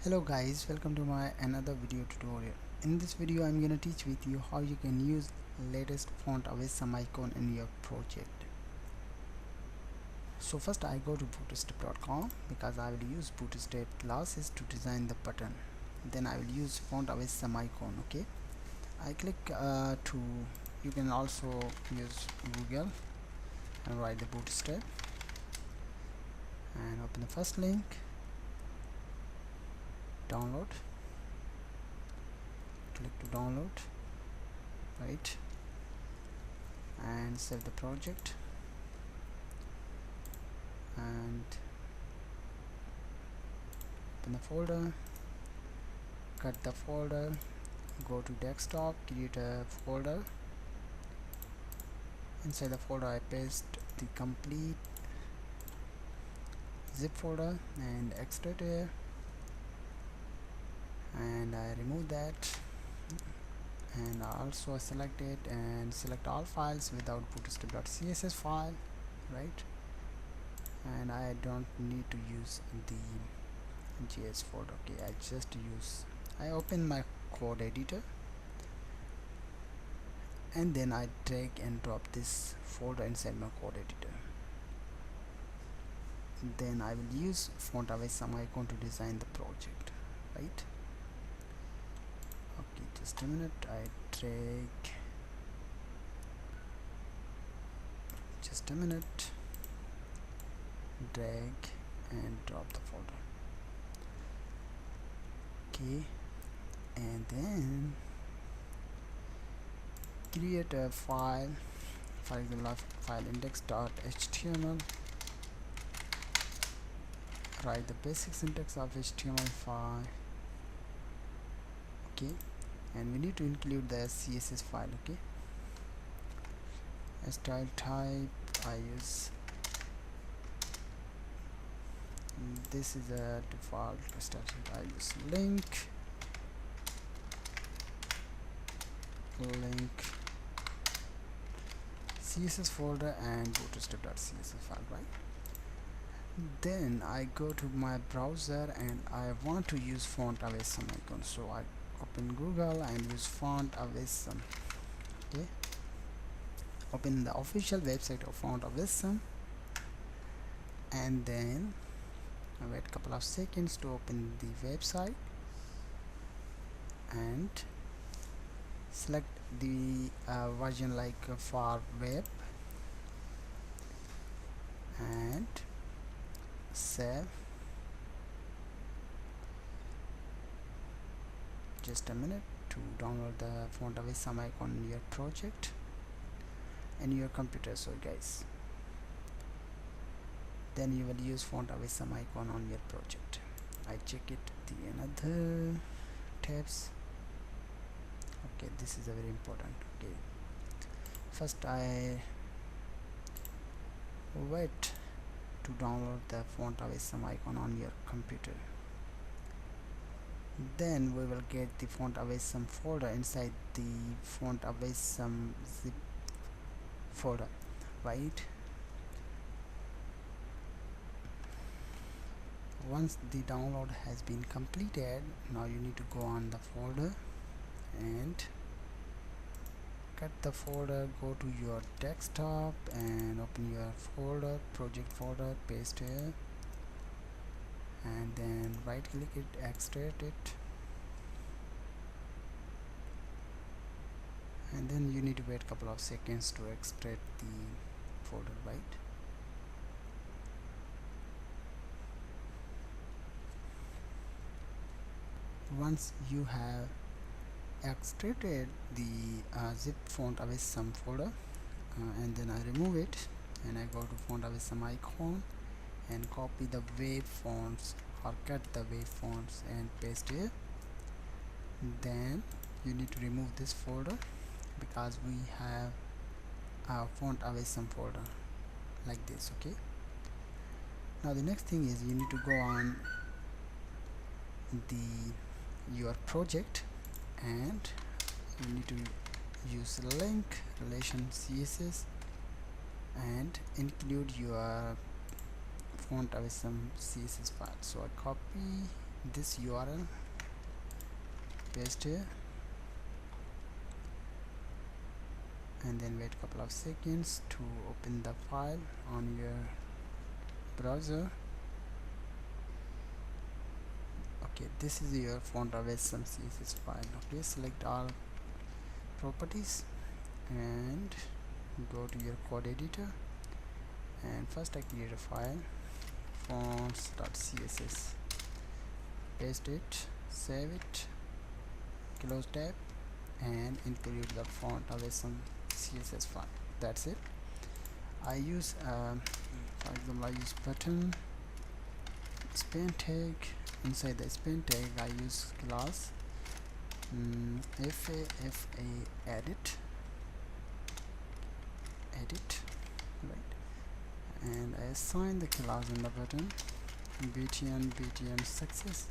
Hello guys, welcome to my another video tutorial. In this video I'm gonna teach with you how you can use latest font away some icon in your project. So first I go to bootstrap.com because I will use Bootstrap classes to design the button. Then I will use font away some icon. Okay, I click to you can also use Google and write the Bootstrap and open the first link, download, click to download, right, and save the project and open the folder, cut the folder, go to desktop, create a folder. Inside the folder I paste the complete zip folder and extract here, and I remove that, and also select it and select all files without bootstrap.css file, right, and I don't need to use the JS folder. Okay, I open my code editor and then I drag and drop this folder inside my code editor. Then I will use font away some icon to design the project, right. Okay, just a minute, I drag, just a minute, drag and drop the folder. Okay, and then create a file, for example file index.html, write the basic syntax of HTML file. Okay, and we need to include the CSS file. Okay, as style type I use this is a default style type. I use link CSS folder and bootstrap.css file, right. Then I go to my browser and I want to use font away some icon, so I open Google and use font away some. Okay, open the official website of font away some, and then I wait a couple of seconds to open the website and select the version like for web and save. Just a minute to download the font away some icon in your project and your computer. So guys, then you will use font away some icon on your project. I check it the another tabs. Okay, this is a very important. Okay, first I wait to download the font away some icon on your computer. Then we will get the font away some folder inside the font away some zip folder, right. Once the download has been completed, now you need to go on the folder and cut the folder, go to your desktop and open your folder, project folder, paste here, and then right click it, extract it, and then you need to wait a couple of seconds to extract the folder, right. Once you have extracted the zip font away some folder, and then I remove it and I go to font away some icon and copy the wave fonts or cut the wave fonts and paste here. Then you need to remove this folder because we have a font away some folder like this. Okay, now the next thing is you need to go on your project and you need to use link relation CSS and include your font away some CSS file. So I copy this URL, paste here, and then wait a couple of seconds to open the file on your browser. Okay, this is your font away some CSS file. Okay, select all properties and go to your code editor, and first I create a file, fonts.css, paste it, save it, close tab, and include the font away some CSS file. That's it. I use for example, I use button span tag. Inside the span tag I use class fa edit, right, and I assign the class in the button btn success.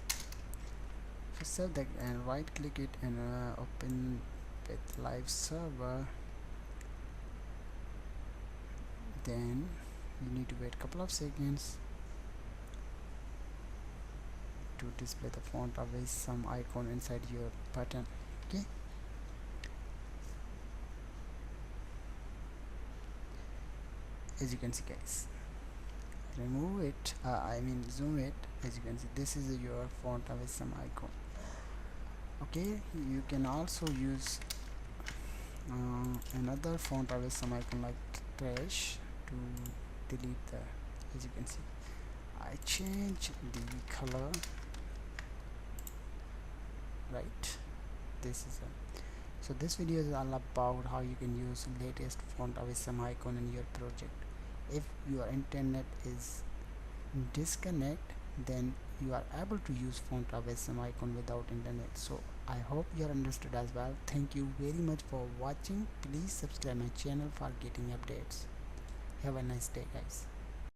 So save that and right click it and open with live server. Then you need to wait a couple of seconds to display the font away some icon inside your button. Okay, as you can see guys, remove it, I mean zoom it. As you can see, this is your font away some icon. Okay, you can also use another font away some icon like trash to delete the, as you can see, I change the color, right. This is so this video is all about how you can use latest font away some icon in your project. If your internet is disconnect, then you are able to use font away some icon without internet. So I hope you are understood as well. Thank you very much for watching. Please subscribe my channel for getting updates. Have a nice day guys.